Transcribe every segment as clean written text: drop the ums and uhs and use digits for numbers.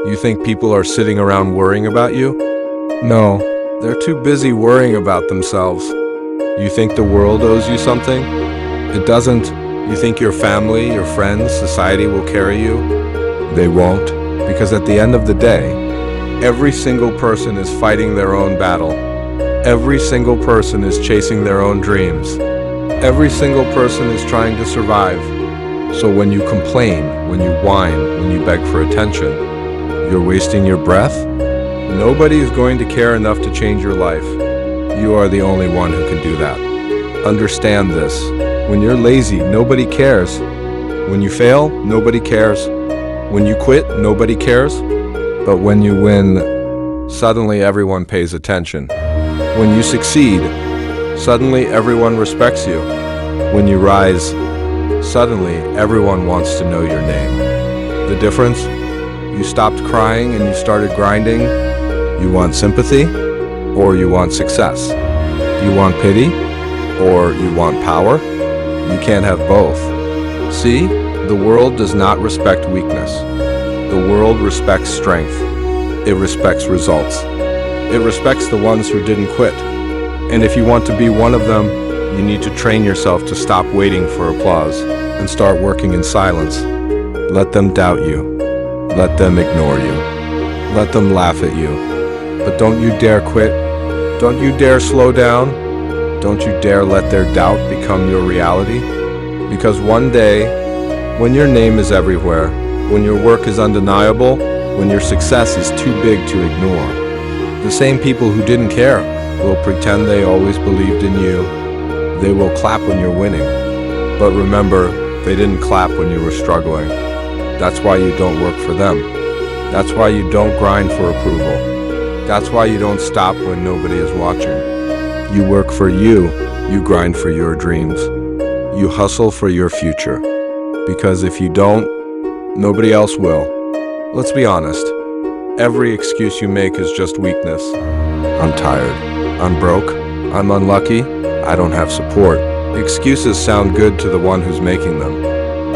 You think people are sitting around worrying about you? No, they're too busy worrying about themselves. You think the world owes you something? It doesn't. You think your family, your friends, society will carry you? They won't, because at the end of the day, every single person is fighting their own battle. Every single person is chasing their own dreams. Every single person is trying to survive. So when you complain, when you whine, when you beg for attention, you're wasting your breath. Nobody is going to care enough to change your life. You are the only one who can do that. Understand this. When you're lazy, nobody cares. When you fail, nobody cares. When you quit, nobody cares. But when you win, suddenly everyone pays attention. When you succeed, suddenly everyone respects you. When you rise, suddenly everyone wants to know your name. The difference? You stopped crying and you started grinding. You want sympathy, or you want success? You want pity, or you want power? You can't have both. See, the world does not respect weakness. The world respects strength. It respects results. It respects the ones who didn't quit. And if you want to be one of them, you need to train yourself to stop waiting for applause and start working in silence. Let them doubt you. Let them ignore you. Let them laugh at you. But don't you dare quit. Don't you dare slow down. Don't you dare let their doubt become your reality. Because one day, when your name is everywhere, when your work is undeniable, when your success is too big to ignore, the same people who didn't care will pretend they always believed in you. They will clap when you're winning. But remember, they didn't clap when you were struggling. That's why you don't work for them. That's why you don't grind for approval. That's why you don't stop when nobody is watching. You work for you. You grind for your dreams. You hustle for your future. Because if you don't, nobody else will. Let's be honest. Every excuse you make is just weakness. I'm tired. I'm broke. I'm unlucky. I don't have support. Excuses sound good to the one who's making them,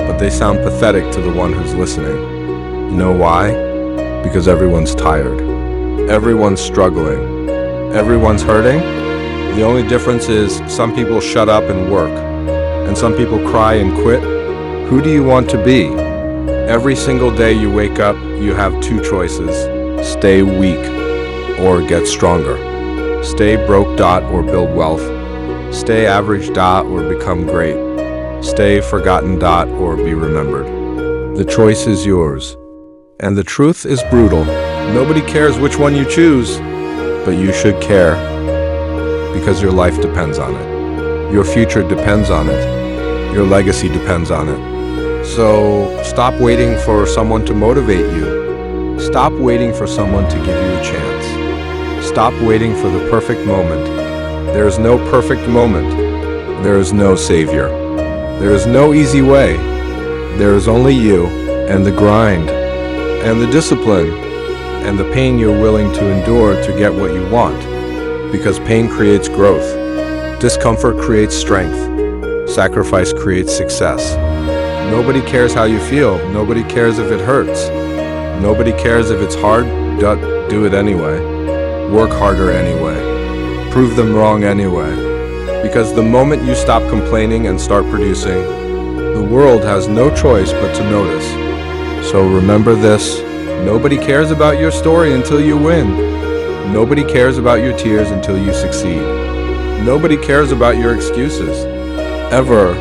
but they sound pathetic to the one who's listening. You know why? Because everyone's tired. Everyone's struggling. Everyone's hurting. The only difference is some people shut up and work, and some people cry and quit. Who do you want to be? Every single day you wake up, you have two choices. Stay weak or get stronger. Stay broke or build wealth. Stay average or become great. Stay forgotten or be remembered. The choice is yours. And the truth is brutal. Nobody cares which one you choose, but you should care. Because your life depends on it. Your future depends on it. Your legacy depends on it. So stop waiting for someone to motivate you. Stop waiting for someone to give you a chance. Stop waiting for the perfect moment. There is no perfect moment. There is no savior. There is no easy way. There is only you and the grind and the discipline and the pain you're willing to endure to get what you want. Because pain creates growth. Discomfort creates strength. Sacrifice creates success. Nobody cares how you feel. Nobody cares if it hurts. Nobody cares if it's hard. Do it anyway. Work harder anyway. Prove them wrong anyway. Because the moment you stop complaining and start producing, the world has no choice but to notice. So remember this, nobody cares about your story until you win. Nobody cares about your tears until you succeed. Nobody cares about your excuses, ever,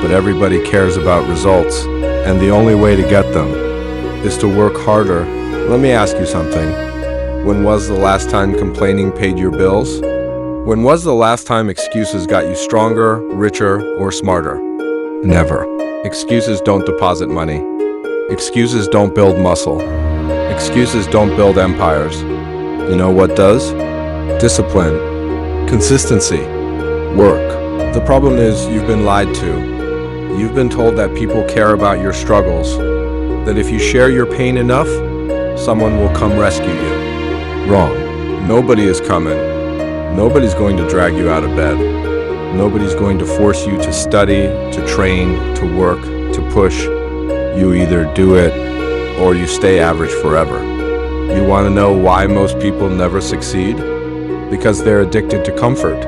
but everybody cares about results. And the only way to get them is to work harder. Let me ask you something. When was the last time complaining paid your bills? When was the last time excuses got you stronger, richer, or smarter? Never. Excuses don't deposit money. Excuses don't build muscle. Excuses don't build empires. You know what does? Discipline, consistency, work. The problem is you've been lied to. You've been told that people care about your struggles, that if you share your pain enough, someone will come rescue you. Wrong. Nobody is coming. Nobody's going to drag you out of bed. Nobody's going to force you to study, to train, to work, to push. You either do it or you stay average forever. You want to know why most people never succeed? Because they're addicted to comfort.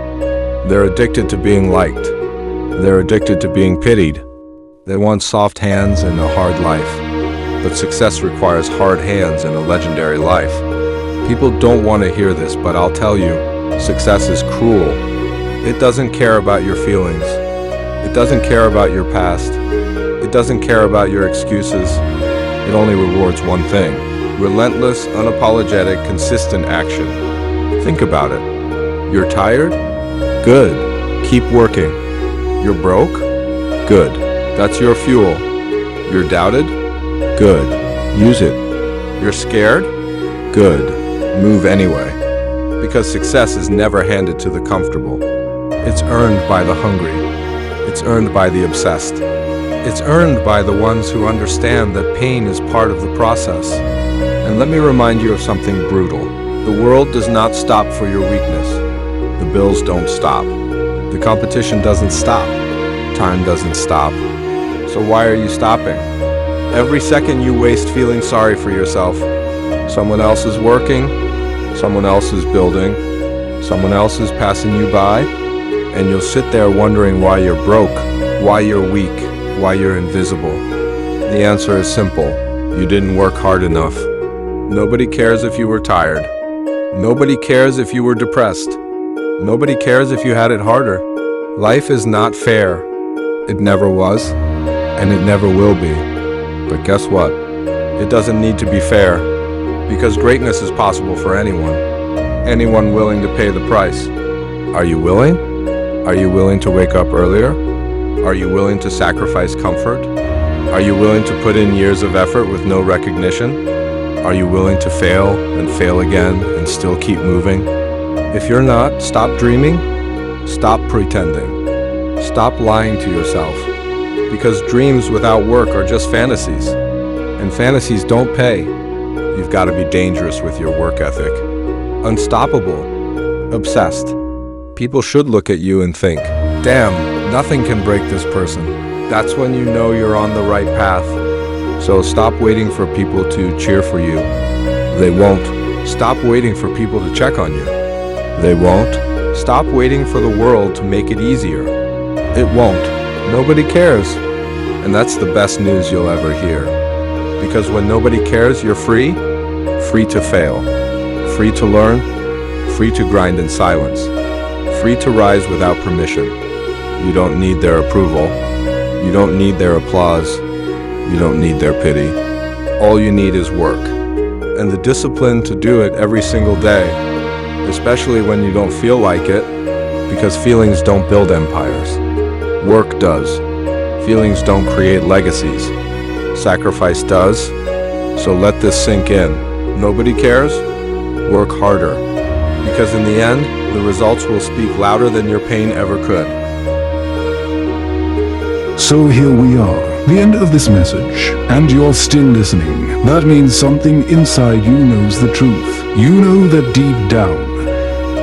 They're addicted to being liked. They're addicted to being pitied. They want soft hands and a hard life. But success requires hard hands and a legendary life. People don't want to hear this, but I'll tell you, success is cruel. It doesn't care about your feelings. It doesn't care about your past. It doesn't care about your excuses. It only rewards one thing: relentless, unapologetic, consistent action. Think about it. You're tired? Good. Keep working. You're broke? Good. That's your fuel. You're doubted? Good. Use it. You're scared? Good. Move anyway. Because success is never handed to the comfortable. It's earned by the hungry. It's earned by the obsessed. It's earned by the ones who understand that pain is part of the process. And let me remind you of something brutal. The world does not stop for your weakness. The bills don't stop. The competition doesn't stop. Time doesn't stop. So why are you stopping? Every second you waste feeling sorry for yourself. Someone else is working, someone else is building, someone else is passing you by, and you'll sit there wondering why you're broke, why you're weak, why you're invisible. The answer is simple. You didn't work hard enough. Nobody cares if you were tired. Nobody cares if you were depressed. Nobody cares if you had it harder. Life is not fair. It never was, and it never will be. But guess what? It doesn't need to be fair, because greatness is possible for anyone. Anyone willing to pay the price. Are you willing? Are you willing to wake up earlier? Are you willing to sacrifice comfort? Are you willing to put in years of effort with no recognition? Are you willing to fail and fail again and still keep moving? If you're not, stop dreaming. Stop pretending. Stop lying to yourself. Because dreams without work are just fantasies. And fantasies don't pay. You've got to be dangerous with your work ethic. Unstoppable. Obsessed. People should look at you and think, damn, nothing can break this person. That's when you know you're on the right path. So stop waiting for people to cheer for you. They won't. Stop waiting for people to check on you. They won't. Stop waiting for the world to make it easier. It won't. Nobody cares. And that's the best news you'll ever hear. Because when nobody cares, you're free. Free to fail. Free to learn. Free to grind in silence. Free to rise without permission. You don't need their approval. You don't need their applause. You don't need their pity. All you need is work. And the discipline to do it every single day. Especially when you don't feel like it. Because feelings don't build empires. Work does. Feelings don't create legacies. Sacrifice does. So let this sink in. Nobody cares? Work harder. Because in the end, the results will speak louder than your pain ever could. So here we are, the end of this message, and you're still listening. That means something inside you knows the truth. You know that deep down,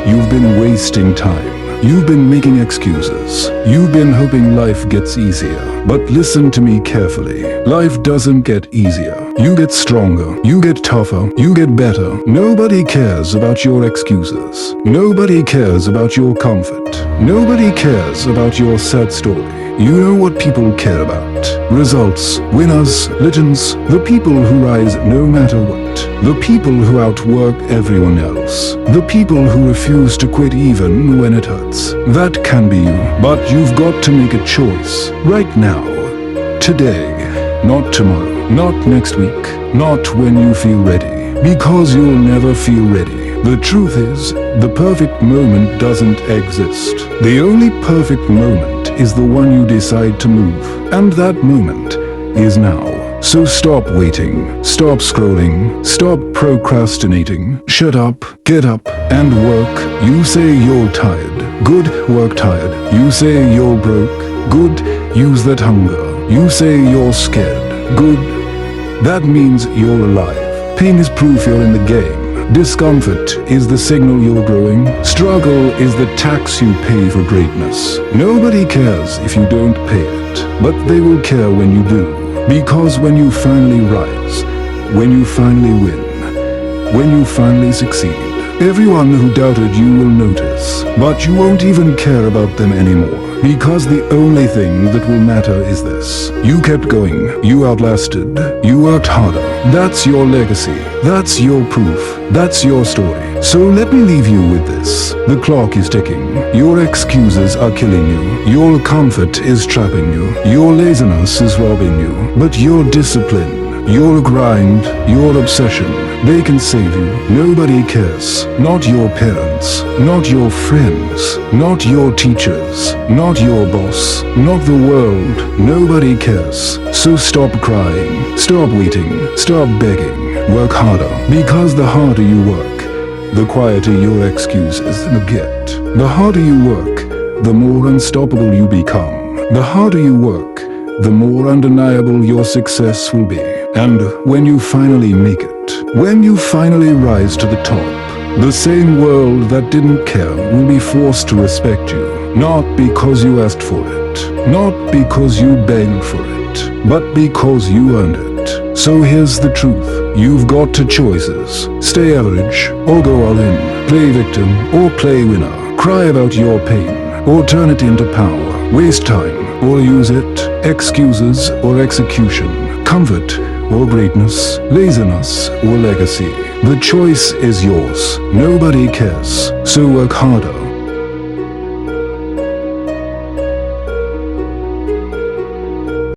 you've been wasting time. You've been making excuses. You've been hoping life gets easier. But listen to me carefully. Life doesn't get easier. You get stronger. You get tougher. You get better. Nobody cares about your excuses. Nobody cares about your comfort. Nobody cares about your sad story. You know what people care about. Results, winners, legends, the people who rise no matter what. The people who outwork everyone else. The people who refuse to quit even when it hurts. That can be you, but you've got to make a choice. Right now. Today. Not tomorrow. Not next week. Not when you feel ready. Because you'll never feel ready. The truth is, the perfect moment doesn't exist. The only perfect moment is the one you decide to move. And that moment is now. So stop waiting, stop scrolling, stop procrastinating, shut up, get up, and work. You say you're tired. Good, work tired. You say you're broke. Good, use that hunger. You say you're scared. Good, that means you're alive. Pain is proof you're in the game. Discomfort is the signal you're growing. Struggle is the tax you pay for greatness. Nobody cares if you don't pay it, but they will care when you do. Because when you finally rise, when you finally win, when you finally succeed. Everyone who doubted you will notice, but you won't even care about them anymore. Because the only thing that will matter is this. You kept going, you outlasted, you worked harder. That's your legacy, that's your proof, that's your story. So let me leave you with this. The clock is ticking, your excuses are killing you, your comfort is trapping you, your laziness is robbing you, but your discipline, your grind, your obsession, they can save you. Nobody cares. Not your parents, not your friends, not your teachers, not your boss, not the world. Nobody cares. So stop crying, stop waiting, stop begging. Work harder, because the harder you work, the quieter your excuses get. The harder you work, the more unstoppable you become. The harder you work, the more undeniable your success will be. And when you finally make it, when you finally rise to the top, the same world that didn't care will be forced to respect you. Not because you asked for it, not because you begged for it, but because you earned it. So here's the truth. You've got two choices. Stay average or go all in. Play victim or play winner. Cry about your pain or turn it into power. Waste time or use it. Excuses or execution. Comfort or greatness. Laziness or legacy. The choice is yours. Nobody cares. So work harder.